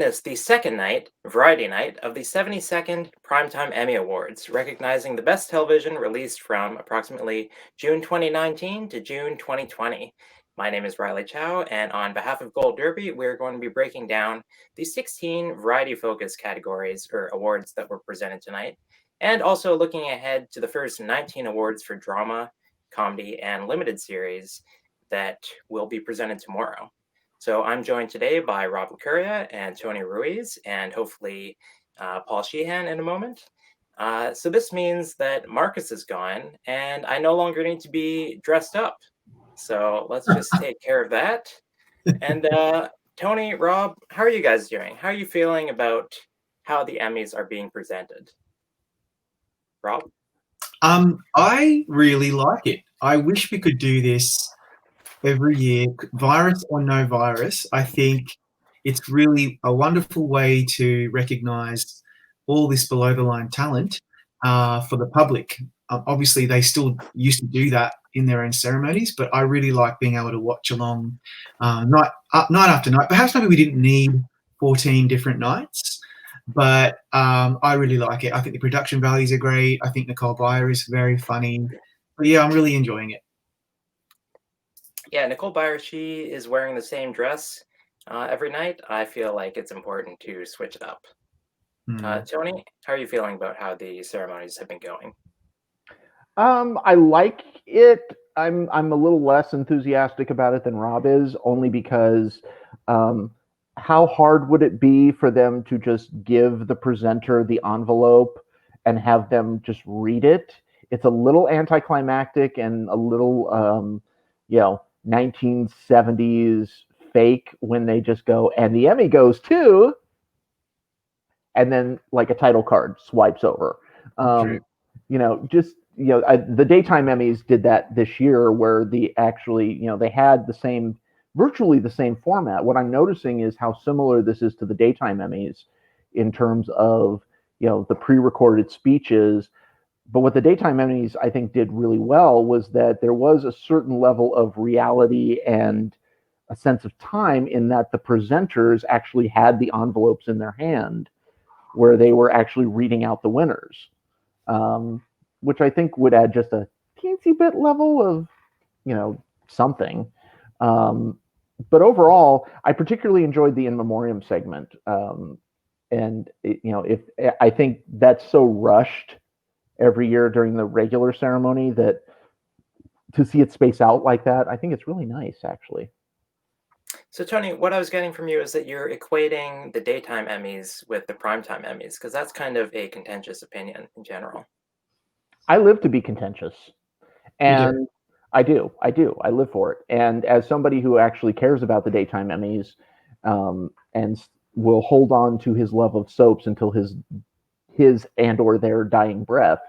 witnessed the second night, Variety Night, of the 72nd Primetime Emmy Awards, recognizing the best television released from approximately June 2019 to June 2020. My name is Riley Chow, and on behalf of Gold Derby, we're going to be breaking down the 16 variety-focused categories or awards that were presented tonight, and also looking ahead to the first 19 awards for drama, comedy, and limited series that will be presented tomorrow. So I'm joined today by Rob Licuria and Tony Ruiz, and hopefully Paul Sheehan in a moment. So this means that Marcus is gone, and I no longer need to be dressed up. So let's just take care of that. And Tony, Rob, how are you guys doing? How are you feeling about how the Emmys are being presented? Rob? I really like it. I wish we could do this every year, virus or no virus. I think it's really a wonderful way to recognise all this below the line talent for the public. Obviously, they still used to do that in their own ceremonies, but I really like being able to watch along night after night. Perhaps maybe we didn't need 14 different nights, but I really like it. I think the production values are great. I think Nicole Byer is very funny. But yeah, I'm really enjoying it. Yeah, Nicole Byer, she is wearing the same dress every night. I feel like it's important to switch it up. Tony, how are you feeling about how the ceremonies have been going? I like it. I'm a little less enthusiastic about it than Rob is, only because how hard would it be for them to just give the presenter the envelope and have them just read it? It's a little anticlimactic and a little, 1970s fake when they just go, and the Emmy goes to, and then like a title card swipes over. The daytime Emmys did that this year, where they had virtually the same format. What I'm noticing is how similar this is to the daytime Emmys in terms of, the pre-recorded speeches. But what the daytime Emmys, I think, did really well was that there was a certain level of reality and a sense of time in that the presenters actually had the envelopes in their hand where they were actually reading out the winners, which I think would add just a teensy bit level of, something. But overall, I particularly enjoyed the in memoriam segment. I think that's so rushed every year during the regular ceremony that to see it space out like that, I think it's really nice, actually. So Tony, what I was getting from you is that you're equating the daytime Emmys with the primetime Emmys, because that's kind of a contentious opinion in general. I live to be contentious, and I do. I live for it. And as somebody who actually cares about the daytime Emmys, and will hold on to his love of soaps until his and or their dying breath,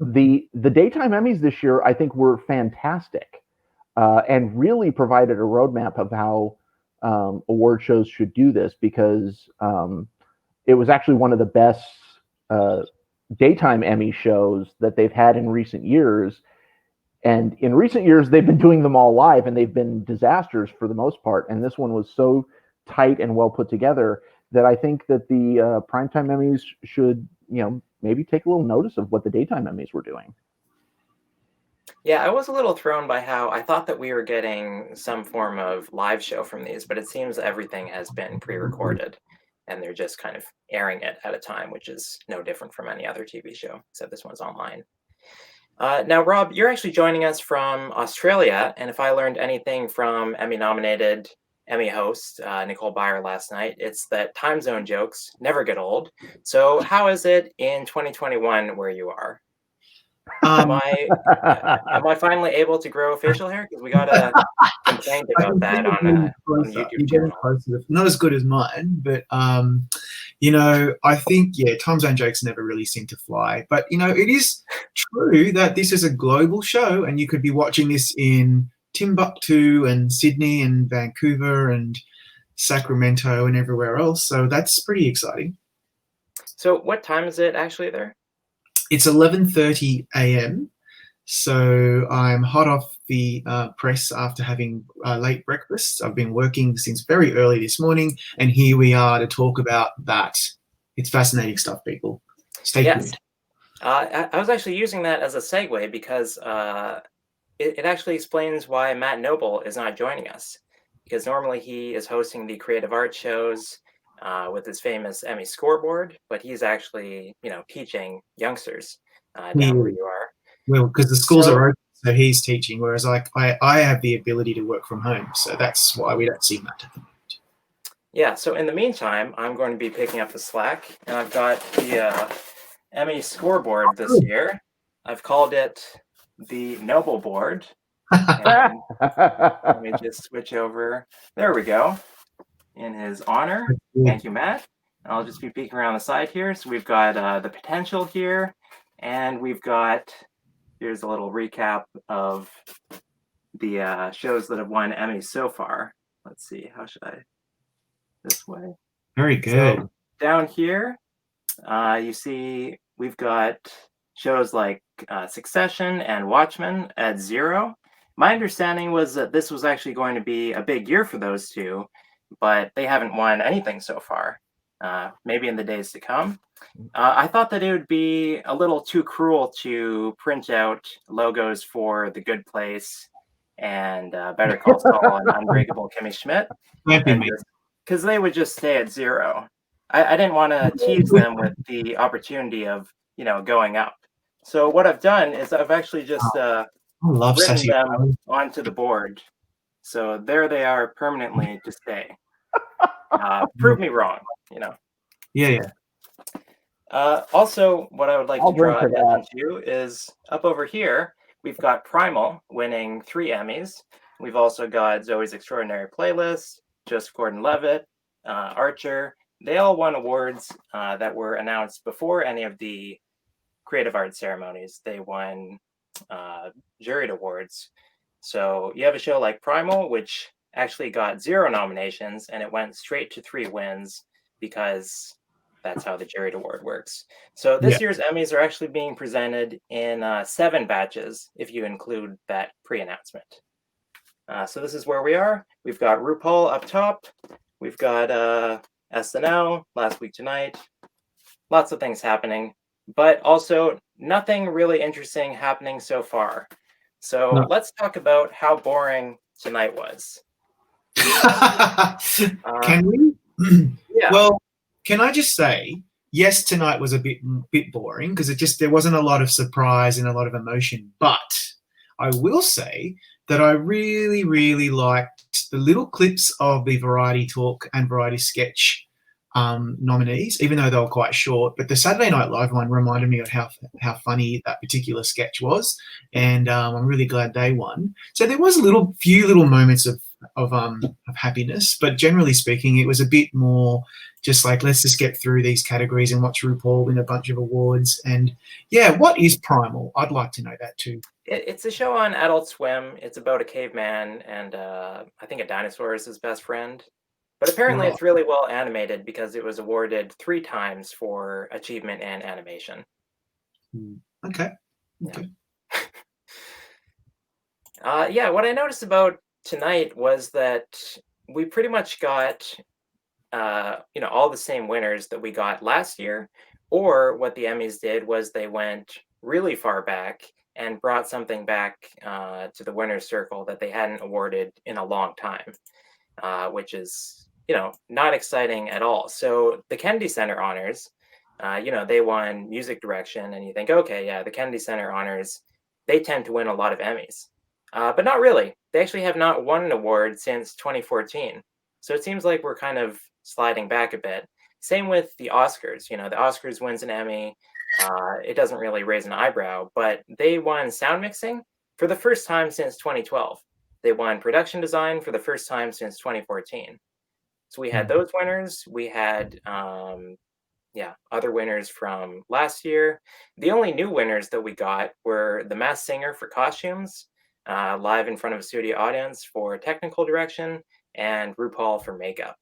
the daytime Emmys this year, I think, were fantastic, and really provided a roadmap of how award shows should do this, because it was actually one of the best daytime Emmy shows that they've had in recent years. And in recent years, they've been doing them all live, and they've been disasters for the most part. And this one was so tight and well put together that I think that the primetime Emmys should, maybe take a little notice of what the daytime Emmys were doing. Yeah, I was a little thrown by how I thought that we were getting some form of live show from these, but it seems everything has been pre-recorded, and they're just kind of airing it at a time, which is no different from any other TV show, except this one's online. Now, Rob, you're actually joining us from Australia, and if I learned anything from Emmy-nominated Emmy host Nicole Byer last night, it's that time zone jokes never get old. So how is it in 2021 where you are? Am I finally able to grow facial hair? Because we got a complaint about that on the YouTube channel. Not as good as mine, but I think time zone jokes never really seem to fly. But it is true that this is a global show, and you could be watching this in Timbuktu and Sydney and Vancouver and Sacramento and everywhere else. So that's pretty exciting. So what time is it actually there? It's 11:30 a.m. So I'm hot off the press after having late breakfast. I've been working since very early this morning, and here we are to talk about that. It's fascinating stuff, people. Stay Yes. tuned. I was actually using that as a segue because it actually explains why Matt Noble is not joining us. Because normally he is hosting the creative arts shows with his famous Emmy scoreboard, but he's actually, teaching youngsters down where you are. Well, because the schools So, are open, so he's teaching, whereas I have the ability to work from home, so that's why we don't see Matt at the moment. yeah, so in the meantime, I'm going to be picking up the slack, and I've got the Emmy scoreboard this year. I've called it the Noble Board. And let me just switch over. There we go. In his honor. Thank you, Matt. I'll just be peeking around the side here. So we've got the potential here, and we've got, here's a little recap of the shows that have won Emmys so far. Let's see, how should I, this way? Very good. So down here, you see we've got shows like Succession and Watchmen at 0. My understanding was that this was actually going to be a big year for those two, but they haven't won anything so far. Maybe in the days to come. I thought that it would be a little too cruel to print out logos for The Good Place and Better Call Saul and Unbreakable Kimmy Schmidt, because they would just stay at 0. I didn't want to tease them with the opportunity of going up. So what I've done is I've actually just written them onto the board. So there they are permanently to stay. Prove me wrong, Yeah. Also, what I would like to draw attention to is up over here, we've got Primal winning 3 Emmys. We've also got Zoe's Extraordinary Playlist, Joseph Gordon-Levitt, Archer. They all won awards that were announced before any of the creative arts ceremonies. They won juried awards. So you have a show like Primal, which actually got 0 nominations, and it went straight to 3 wins because that's how the juried award works. So this year's Emmys are actually being presented in 7 batches, if you include that pre-announcement. So this is where we are. We've got RuPaul up top. We've got SNL, Last Week Tonight. Lots of things happening, but also nothing really interesting happening so far. So let's talk about how boring tonight was. Can we? Yeah. Well, can I just say, yes, tonight was a bit boring because there wasn't a lot of surprise and a lot of emotion. But I will say that I really, really liked the little clips of the Variety Talk and Variety Sketch nominees, even though they were quite short. But the Saturday Night Live one reminded me of how funny that particular sketch was, and I'm really glad they won. So there was few little moments of happiness, but generally speaking, it was a bit more just like, let's just get through these categories and watch RuPaul win a bunch of awards. And yeah, what is Primal? I'd like to know that too. It's a show on Adult Swim. It's about a caveman and I think a dinosaur is his best friend. But apparently it's really well animated because it was awarded 3 times for achievement and animation. Okay. Yeah, what I noticed about tonight was that we pretty much got all the same winners that we got last year, or what the Emmys did was they went really far back and brought something back to the winner's circle that they hadn't awarded in a long time, which is not exciting at all. So the Kennedy Center honors, they won music direction, and you think, okay, yeah, the Kennedy Center honors, they tend to win a lot of Emmys. But not really. They actually have not won an award since 2014. So it seems like we're kind of sliding back a bit. Same with the Oscars. The Oscars wins an Emmy. It doesn't really raise an eyebrow, but they won sound mixing for the first time since 2012. They won production design for the first time since 2014. So we had those winners. We had other winners from last year. The only new winners that we got were The Masked Singer for costumes, live in front of a studio audience for technical direction, and RuPaul for makeup.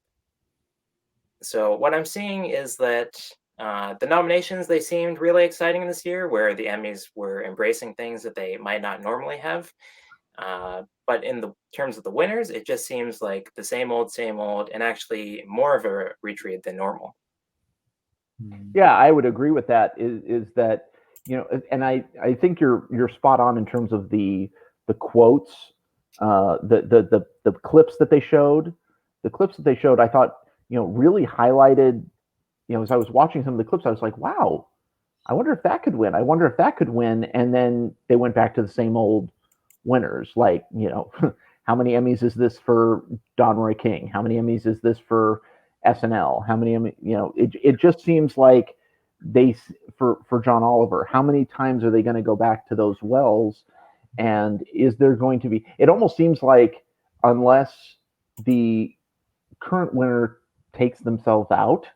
So what I'm seeing is that The nominations, they seemed really exciting this year, where the Emmys were embracing things that they might not normally have. But in the terms of the winners, it just seems like the same old, and actually more of a retreat than normal. Yeah, I would agree with that. Is that, and I think you're spot on in terms of the quotes, the clips that they showed. The clips that they showed, I thought, really highlighted. As I was watching some of the clips, I was like, wow, I wonder if that could win. I wonder if that could win. And then they went back to the same old winners, like, how many Emmys is this for Don Roy King? How many Emmys is this for SNL? How many Emmy, it just seems like for John Oliver, how many times are they going to go back to those wells? And is there going to be, it almost seems like, unless the current winner takes themselves out,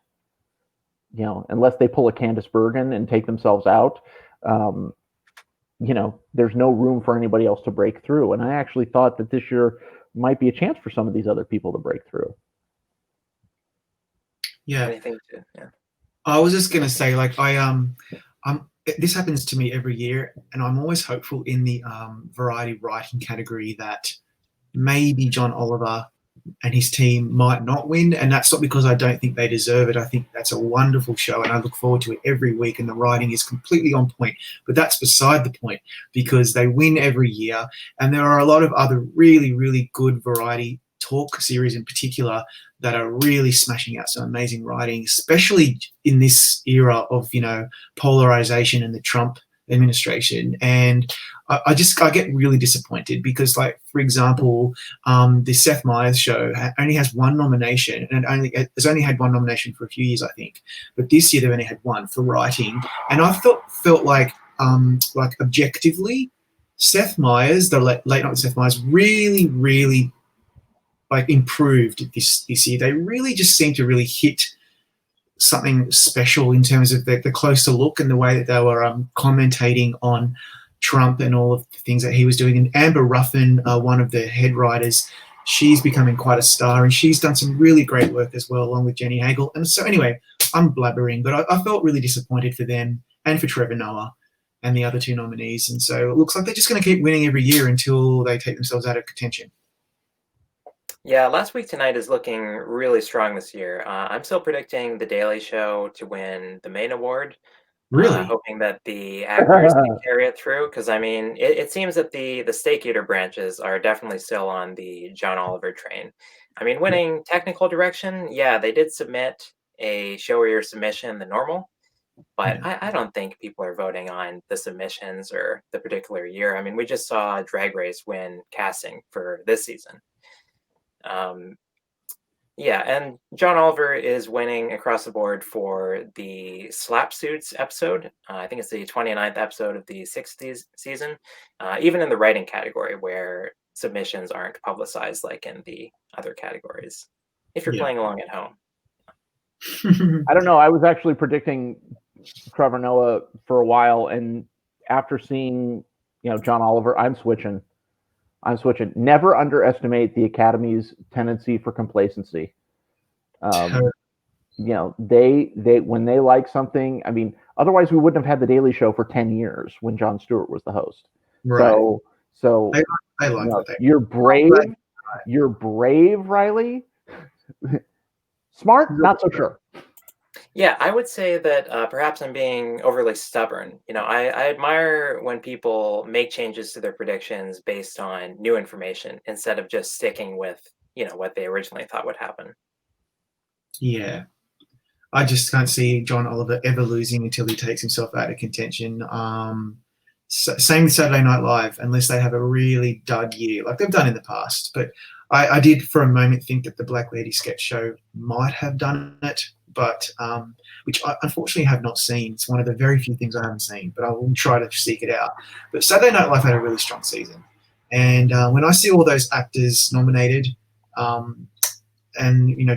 unless they pull a Candice Bergen and take themselves out, there's no room for anybody else to break through. And I actually thought that this year might be a chance for some of these other people to break through. Yeah. Anything to, yeah. I was just gonna say, like, this happens to me every year, and I'm always hopeful in the variety writing category that maybe John Oliver and his team might not win, and that's not because I don't think they deserve it. I think that's a wonderful show, and I look forward to it every week, and the writing is completely on point. But that's beside the point, because they win every year, and there are a lot of other really, really good variety talk series in particular that are really smashing out some amazing writing, especially in this era of, polarization and the Trump administration. And I get really disappointed because, like, for example, the Seth Meyers show only has one nomination, and has only had one nomination for a few years, I think. But this year they've only had one for writing, and I felt like objectively, Seth Meyers, the late night with Seth Meyers, really, really improved this year. They really just seem to really hit something special in terms of the closer look and the way that they were commentating on Trump and all of the things that he was doing. And Amber Ruffin, one of the head writers, she's becoming quite a star, and she's done some really great work as well, along with Jenny Hagel. And so anyway, I'm blabbering, but I felt really disappointed for them and for Trevor Noah and the other two nominees. And so it looks like they're just going to keep winning every year until they take themselves out of contention. Yeah, Last Week Tonight is looking really strong this year. I'm still predicting The Daily Show to win the main award. Really? Hoping that the actors can carry it through, because I mean, it seems that the Steak Eater branches are definitely still on the John Oliver train. I mean, winning technical direction, yeah, they did submit a showier submission than normal, but I don't think people are voting on the submissions or the particular year. I mean, we just saw Drag Race win casting for this season. Yeah, and John Oliver is winning across the board for the Slap Suits episode. I think it's the 29th episode of the 6th season, even in the writing category, where submissions aren't publicized like in the other categories, if you're playing along at home. I don't know. I was actually predicting Trevor Noah for a while, and after seeing, John Oliver, I'm switching. Never underestimate the Academy's tendency for complacency. They when they like something, I mean, otherwise we wouldn't have had the Daily Show for 10 years when Jon Stewart was the host. Right. So I like that. You're brave. You're brave, Riley. Smart, not so sure. Yeah, I would say that perhaps I'm being overly stubborn. I admire when people make changes to their predictions based on new information instead of just sticking with, what they originally thought would happen. Yeah. I just can't see John Oliver ever losing until he takes himself out of contention. Same with Saturday Night Live, unless they have a really dud year, like they've done in the past. But I did for a moment think that the Black Lady sketch show might have done it, but which I unfortunately have not seen. It's one of the very few things I haven't seen, but I will try to seek it out. But Saturday Night Live had a really strong season. And when I see all those actors nominated and,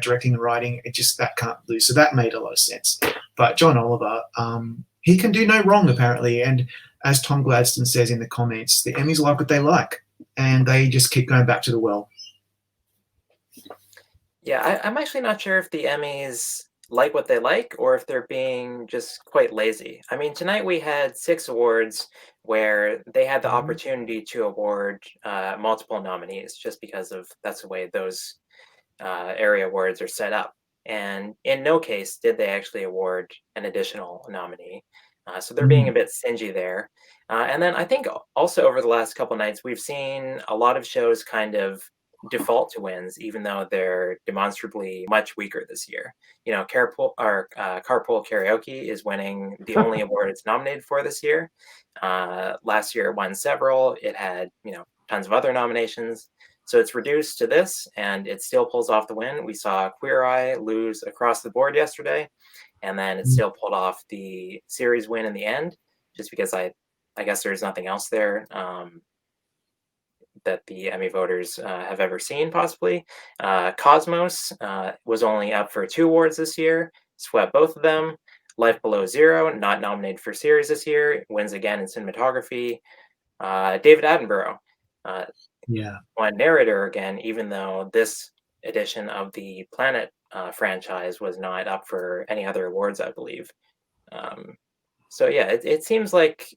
directing and writing, that can't lose. So that made a lot of sense. But John Oliver, he can do no wrong, apparently. And as Tom Gladstone says in the comments, the Emmys like what they like, and they just keep going back to the well. Yeah, I'm actually not sure if the Emmys like what they like or if they're being just quite lazy. I mean, tonight we had 6 awards where they had the opportunity to award multiple nominees just because of that's the way those area awards are set up. And in no case did they actually award an additional nominee. So they're being a bit stingy there. And then I think also over the last couple nights, we've seen a lot of shows kind of default to wins, even though they're demonstrably much weaker this year. You know, Carpool Karaoke is winning the only award it's nominated for this year. Last year it won several. It had, you know, tons of other nominations. So it's reduced to this, and it still pulls off the win. We saw Queer Eye lose across the board yesterday, and then it still pulled off the series win in the end, just because I guess there's nothing else there that the Emmy voters have ever seen, possibly. Cosmos was only up for 2 awards this year, swept both of them. Life Below Zero, not nominated for series this year, wins again in cinematography. David Attenborough, won narrator again, even though this edition of the Planet franchise was not up for any other awards, I believe. So yeah, it seems like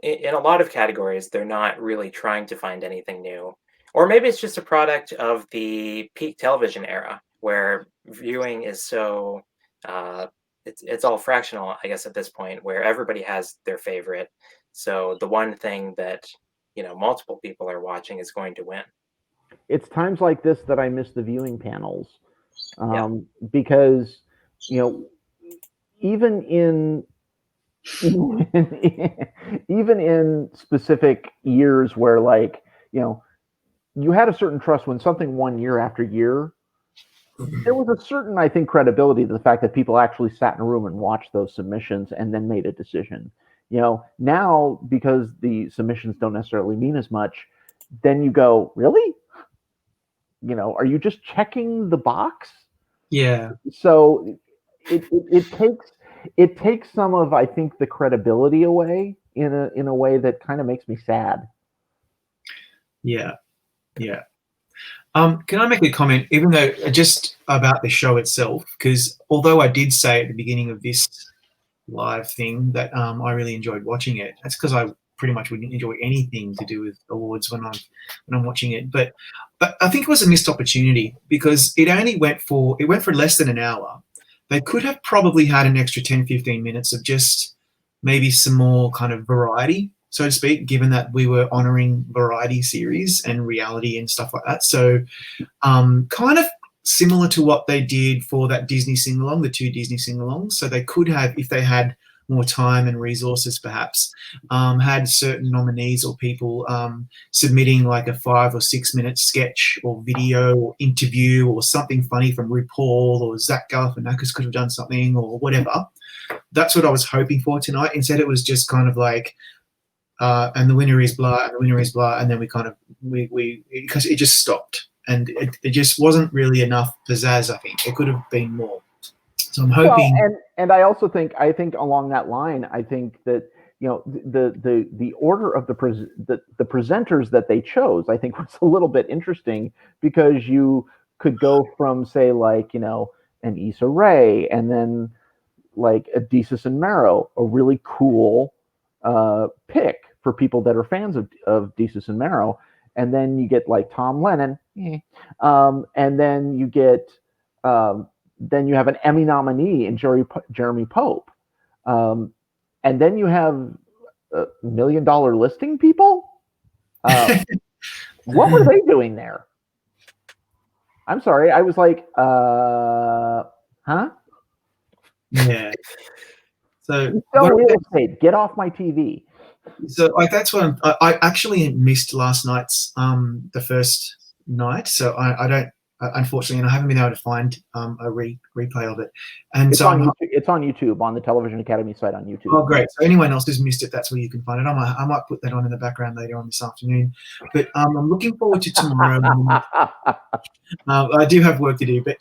in a lot of categories, they're not really trying to find anything new. Or maybe it's just a product of the peak television era where viewing is so, it's all fractional, I guess, at this point, where everybody has their favorite. So the one thing that, you know, multiple people are watching is going to win. It's times like this that I miss the viewing panels, because, you know, even in specific years where, like, you know, you had a certain trust when something won year after year, there was a certain, I think, credibility to the fact that people actually sat in a room and watched those submissions and then made a decision. You know, now, because the submissions don't necessarily mean as much, then you go, really? You know, are you just checking the box? Yeah. So it takes some of, I think, the credibility away in a way that kind of makes me sad. Yeah. Can I make a comment, even though just about the show itself? Because although I did say at the beginning of this live thing that I really enjoyed watching it, that's because I pretty much wouldn't enjoy anything to do with awards when I'm watching it. But I think it was a missed opportunity because it went for less than an hour. They could have probably had an extra 10-15 minutes of just maybe some more kind of variety, so to speak, given that we were honoring variety series and reality and stuff like that. So kind of similar to what they did for that Disney sing-along, the 2 Disney sing-alongs. So they could have, if they had more time and resources perhaps, had certain nominees or people submitting like a 5 or 6 minute sketch or video or interview or something funny from RuPaul, or Zach Galifianakis could have done something or whatever. That's what I was hoping for tonight. Instead, it was just kind of like, and the winner is blah, and the winner is blah, and then we because it just stopped. And it just wasn't really enough pizzazz, I think. It could have been more. So I'm hoping. Well, and I also think along that line, I think that, you know, the order of the presenters that they chose, I think, was a little bit interesting, because you could go from, say, like, you know, an Issa Rae, and then like a Desus and Mero, a really cool pick for people that are fans of Desus and Mero. And then you get like Tom Lennon, and then you get then you have an Emmy nominee in Jeremy Pope, and then you have $1 Million Listing people. What were they doing there? I'm sorry, I was like, huh? Yeah. So sell real estate. Get off my TV. So like that's what I actually missed last night's the first night. So I don't, unfortunately, and I haven't been able to find a replay of it. And it's so it's on YouTube, on the Television Academy site on YouTube. Oh, great! So anyone else who's missed it, that's where you can find it. I might put that on in the background later on this afternoon. But I'm looking forward to tomorrow. I do have work to do, but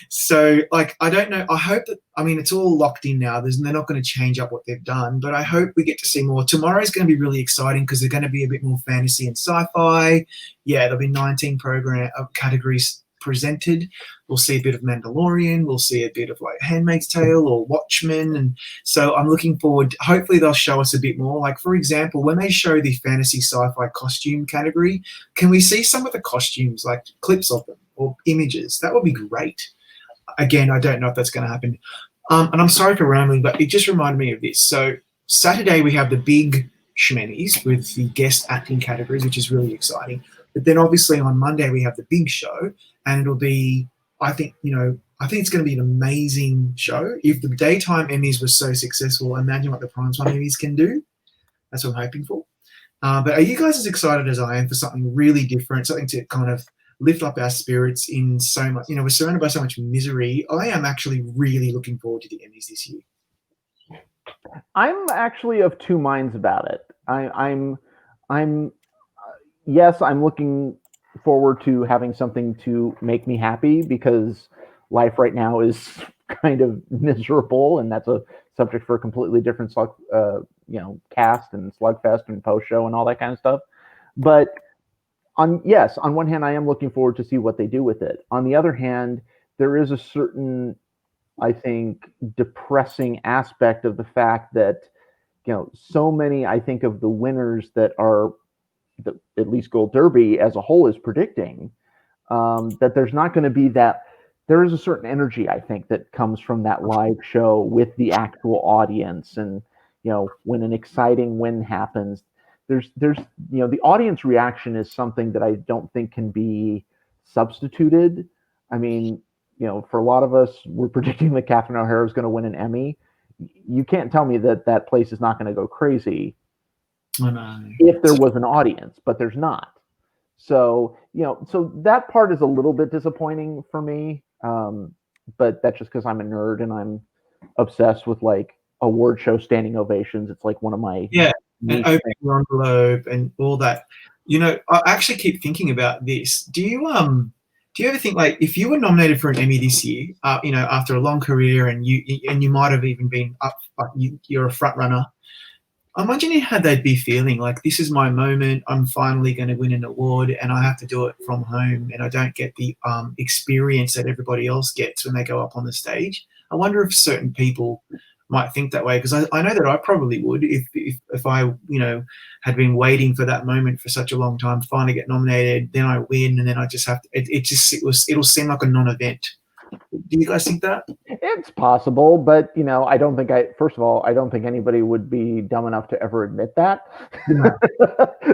so like I don't know. I hope that, I mean, it's all locked in now. They're not going to change up what they've done, but I hope we get to see more. Tomorrow is going to be really exciting because they're going to be a bit more fantasy and sci-fi. Yeah, there'll be 19 categories presented. We'll see a bit of Mandalorian, we'll see a bit of like Handmaid's Tale or Watchmen, and so I'm looking forward. Hopefully they'll show us a bit more. Like, for example, when they show the fantasy sci-fi costume category, can we see some of the costumes, like clips of them or images? That would be great. Again, I don't know if that's going to happen. And I'm sorry for rambling, but it just reminded me of this. So Saturday we have the big Shmennies with the guest acting categories, which is really exciting. But then obviously on Monday we have the big show, and it'll be, I think it's going to be an amazing show. If the daytime Emmys were so successful, imagine what the primetime Emmys can do. That's what I'm hoping for. But are you guys as excited as I am for something really different, something to kind of lift up our spirits in so much, we're surrounded by so much misery. I am actually really looking forward to the Emmys this year. I'm actually of two minds about it. I'm yes, I'm looking forward to having something to make me happy, because life right now is kind of miserable, and that's a subject for a completely different cast and slugfest and post show and all that kind of stuff. But on one hand, I am looking forward to see what they do with it. On the other hand, there is a certain, I think, depressing aspect of the fact that, so many, I think, of the winners that are, at least Gold Derby as a whole is predicting, that there's not going to be that. There is a certain energy, I think, that comes from that live show with the actual audience. And, when an exciting win happens, there's the audience reaction is something that I don't think can be substituted. I mean, for a lot of us, we're predicting that Catherine O'Hara is going to win an Emmy. You can't tell me that place is not going to go crazy if there was an audience, but there's not. So, so that part is a little bit disappointing for me. But that's just because I'm a nerd and I'm obsessed with like award show standing ovations. It's like one of my and opening your envelope and all that. I actually keep thinking about this. Do you ever think, like, if you were nominated for an Emmy this year, after a long career, and you might have even been up, you're a front runner. Imagine how they'd be feeling. Like, this is my moment. I'm finally going to win an award, and I have to do it from home, and I don't get the experience that everybody else gets when they go up on the stage. I wonder if certain people might think that way, because I know that I probably would if I had been waiting for that moment for such a long time, finally get nominated, then I win, and then I just have to. It'll seem like a non-event. Do you guys think that? It's possible, but I don't think first of all, I don't think anybody would be dumb enough to ever admit that. No.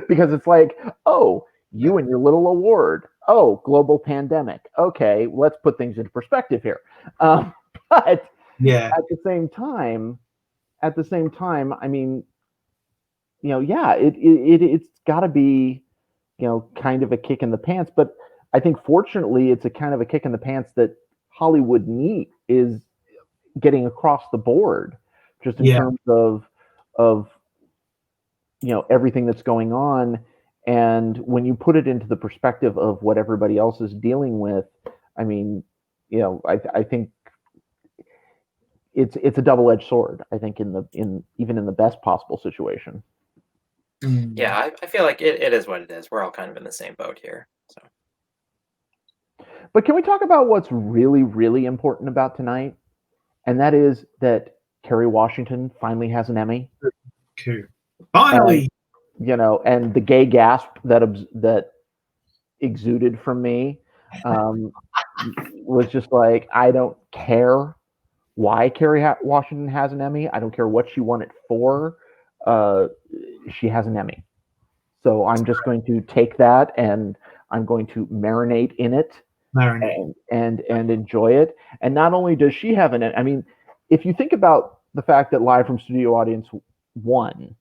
Because it's like, oh, you and your little award. Oh, global pandemic. Okay, let's put things into perspective here. But yeah, at the same time, I mean, it's got to be, kind of a kick in the pants. But I think fortunately, it's a kind of a kick in the pants that Hollywood is getting across the board, just in terms of everything that's going on. And when you put it into the perspective of what everybody else is dealing with, I mean, I think it's a double-edged sword, I think, even in the best possible situation. Yeah, I feel like it is what it is. We're all kind of in the same boat here. So. But can we talk about what's really, really important about tonight? And that is that Kerry Washington finally has an Emmy. Cool. Finally! And the gay gasp that exuded from me was just like, I don't care why Kerry Washington has an Emmy. I don't care what she won it for. She has an Emmy. So I'm just going to take that, and I'm going to marinate in it. And enjoy it. And not only does she have I mean, if you think about the fact that Live from Studio Audience won,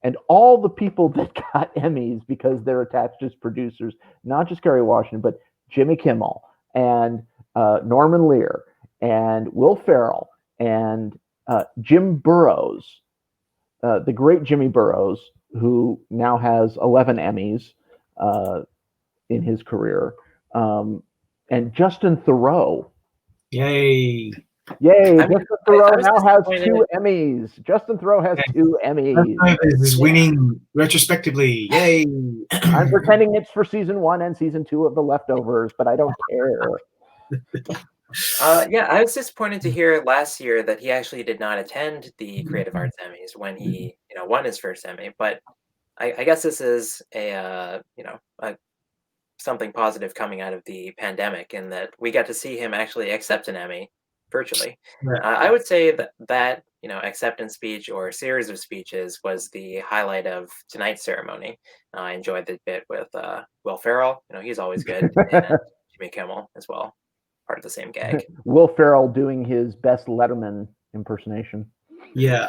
and all the people that got Emmys because they're attached as producers, not just Kerry Washington, but Jimmy Kimmel and Norman Lear and Will Ferrell and Jim Burrows, the great Jimmy Burrows, who now has 11 Emmys in his career. And Justin Theroux. Yay. Yay! I mean, Justin I Theroux was now has disappointed. 2 Emmys. Justin Theroux has 2 Emmys. This is winning retrospectively. Yay! I'm pretending it's for season 1 and season 2 of The Leftovers, but I don't care. Yeah, I was disappointed to hear last year that he actually did not attend the Creative Arts Emmys when he, won his first Emmy. But I guess this is a something positive coming out of the pandemic, in that we got to see him actually accept an Emmy virtually. Yeah. I would say that acceptance speech or series of speeches was the highlight of tonight's ceremony. I enjoyed the bit with Will Ferrell. He's always good, and Jimmy Kimmel as well, part of the same gag. Will Ferrell doing his best Letterman impersonation. Yeah.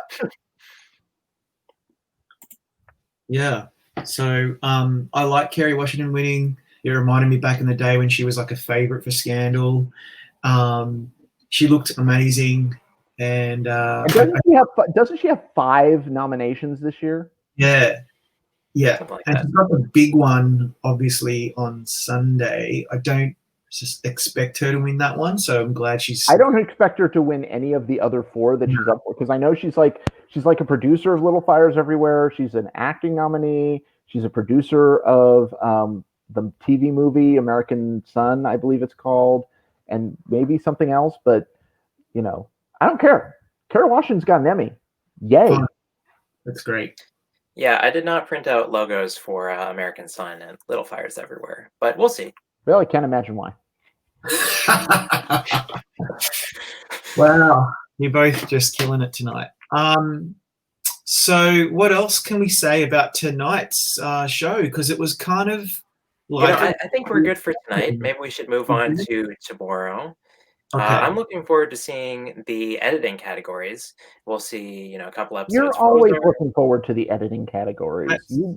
Yeah. So I like Kerry Washington winning. It reminded me back in the day when she was like a favorite for Scandal. She looked amazing, and doesn't she have 5 nominations this year? Yeah, Something like and that. she's got the big one obviously on Sunday. I don't just expect her to win that one, so I'm glad she's. I don't expect her to win any of the other 4 that she's up for, because I know she's like a producer of Little Fires Everywhere. She's an acting nominee. She's a producer of the TV movie American Son, I believe it's called, and maybe something else. But I don't care. Kerry Washington's got an Emmy. Yay! That's great. Yeah, I did not print out logos for American Son and Little Fires Everywhere, but we'll see. Well, I can't imagine why. Wow, you're both just killing it tonight. So what else can we say about tonight's show? Because it was kind of like I think we're good for tonight. Maybe we should move on to tomorrow. Okay. I'm looking forward to seeing the editing categories. We'll see, a couple episodes. You're always looking forward to the editing categories. You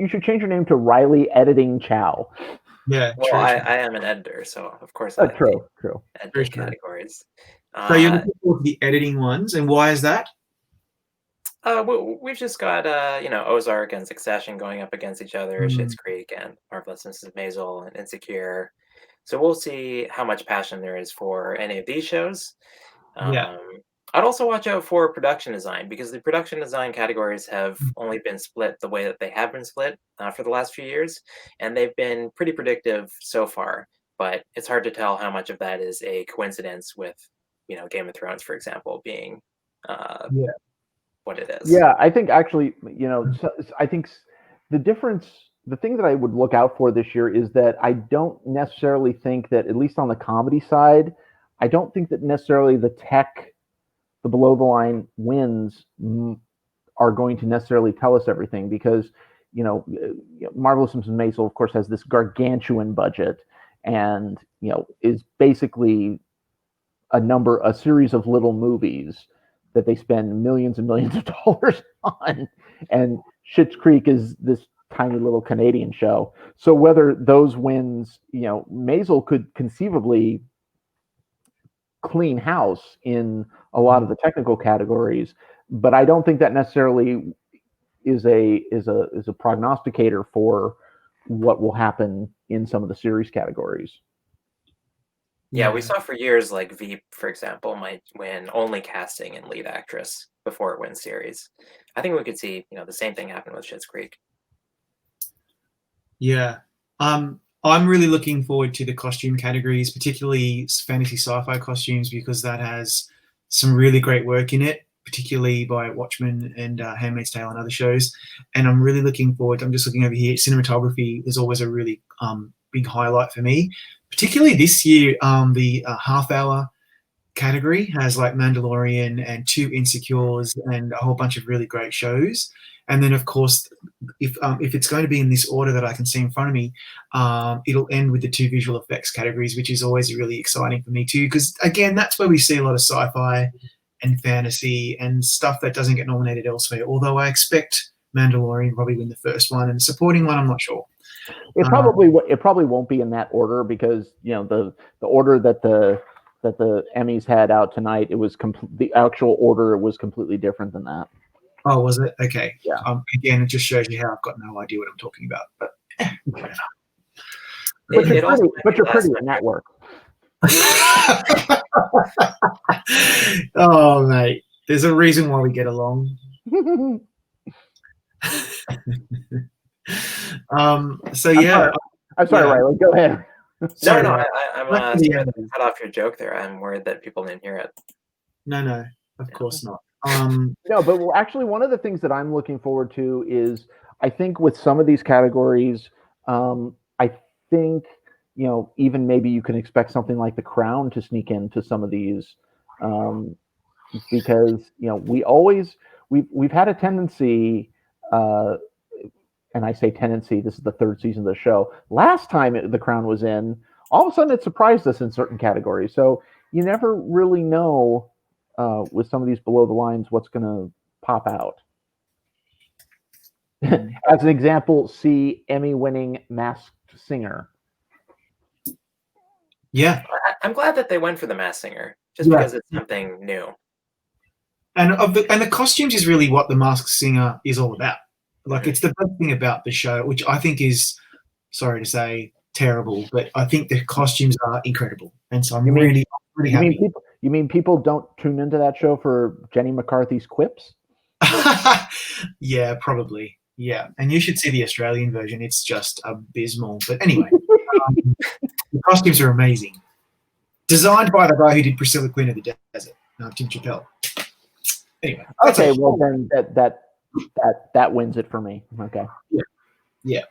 should change your name to Riley Editing Chow. Yeah. Well, true. I am an editor, so of course I like true. editing categories. So you're looking forward to the editing ones, and why is that? We've just got Ozark and Succession going up against each other, Schitt's Creek and Marvelous Mrs. Maisel and Insecure. So we'll see how much passion there is for any of these shows. I'd also watch out for production design, because the production design categories have only been split the way that they have been split for the last few years, and they've been pretty predictive so far. But it's hard to tell how much of that is a coincidence with, Game of Thrones, for example, being what it is. Yeah, I think actually, I think the difference. The thing that I would look out for this year is that I don't necessarily think that, at least on the comedy side, I don't think that necessarily the below the line wins are going to necessarily tell us everything, because Marvelous Mrs. Maisel, of course, has this gargantuan budget, and is basically a series of little movies that they spend millions and millions of dollars on, and Schitt's Creek is this tiny little Canadian show. So whether those wins, Maisel could conceivably clean house in a lot of the technical categories, but I don't think that necessarily is a prognosticator for what will happen in some of the series categories. Yeah, we saw for years, like Veep, for example, might win only casting and lead actress before it wins series. I think we could see, the same thing happen with Schitt's Creek. Yeah. I'm really looking forward to the costume categories, particularly fantasy sci-fi costumes, because that has some really great work in it, particularly by Watchmen and Handmaid's Tale and other shows. And I'm really looking forward. I'm just looking over here. Cinematography is always a really big highlight for me, particularly this year. The half-hour category has like Mandalorian and 2 Insecures and a whole bunch of really great shows. And then, of course, if it's going to be in this order that I can see in front of me, it'll end with the 2 visual effects categories, which is always really exciting for me too, because, again, that's where we see a lot of sci-fi and fantasy and stuff that doesn't get nominated elsewhere, although I expect Mandalorian probably win the first one, and supporting one, I'm not sure. It probably won't be in that order, because the order that the Emmys had out tonight, it was the actual order was completely different than that. Oh, was it? Okay. Yeah. Again, it just shows you how I've got no idea what I'm talking about. But whatever. But you're pretty, and that works. Oh, mate. There's a reason why we get along. So yeah. I'm sorry, Yeah. Riley. Go ahead. No, Riley. I'm Back to sorry the to Emmys. cut off your joke there. I'm worried that people didn't hear it. No, of course not. No, but actually, one of the things that I'm looking forward to is I think with some of these categories, I think even maybe you can expect something like The Crown to sneak into some of these, because we've had a tendency, and I say tendency. This is the third season of the show. Last time The Crown was in, all of a sudden it surprised us in certain categories. So you never really know with some of these below the lines what's going to pop out. As an example, see Emmy-winning Masked Singer. Yeah. I'm glad that they went for the Masked Singer, just because it's something new. And the costumes is really what the Masked Singer is all about. Like, it's the best thing about the show, which I think is, sorry to say, terrible, but I think the costumes are incredible, and so I'm really happy. You mean people don't tune into that show for Jenny McCarthy's quips? Yeah, probably. Yeah, and you should see the Australian version. It's just abysmal. But anyway, the costumes are amazing. Designed by the guy who did Priscilla Queen of the Desert, Tim Chappell. Anyway, okay. Well, then that wins it for me. Okay. Yeah.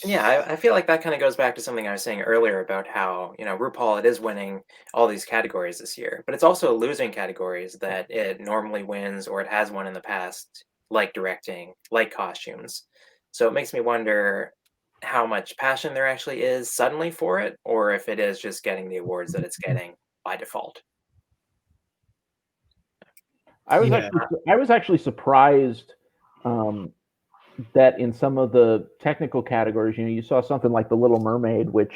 Yeah, I feel like that kind of goes back to something I was saying earlier about how, RuPaul, it is winning all these categories this year, but it's also losing categories that it normally wins or it has won in the past, like directing, like costumes. So it makes me wonder how much passion there actually is suddenly for it, or if it is just getting the awards that it's getting by default. I was actually surprised that in some of the technical categories, you saw something like The Little Mermaid, which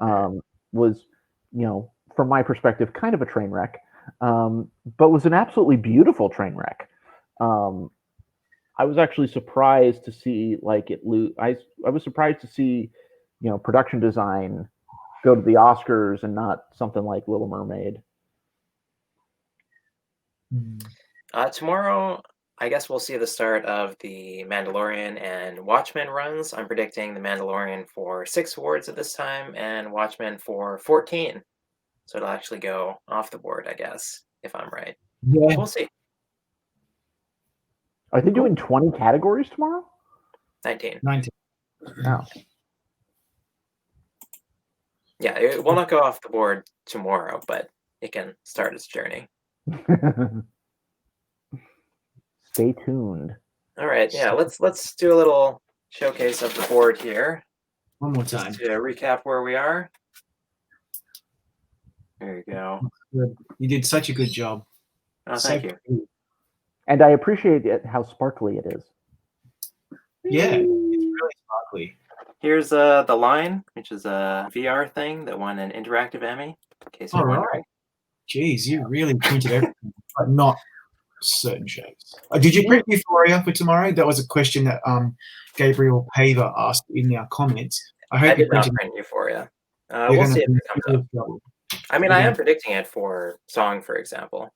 was, from my perspective, kind of a train wreck, but was an absolutely beautiful train wreck. I was actually surprised to see I was surprised to see, production design go to the Oscars and not something like Little Mermaid. Tomorrow, I guess we'll see the start of the Mandalorian and Watchmen runs. I'm predicting the Mandalorian for 6 awards at this time and Watchmen for 14. So it'll actually go off the board, I guess, if I'm right. Yeah. We'll see. Are they doing 20 categories tomorrow? 19. Oh. Yeah, it will not go off the board tomorrow, but it can start its journey. Stay tuned. All right, yeah, let's do a little showcase of the board here. One more time. Just to recap where we are. There you go. Good. You did such a good job. Oh, thank you. Cool. And I appreciate how sparkly it is. Yeah, it's really sparkly. Here's the line, which is a VR thing that won an interactive Emmy, in case you're wondering. Jeez, you really printed everything, but not certain shows. Did you print Euphoria for tomorrow? That was a question that Gabriel Paver asked in our comments. I did not print Euphoria. We'll see if it comes up. I mean, I am predicting it for Song, for example.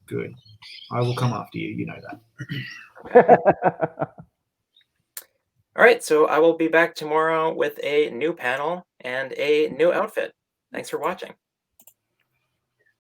Good. I will come after you. You know that. All right, so I will be back tomorrow with a new panel and a new outfit. Thanks for watching.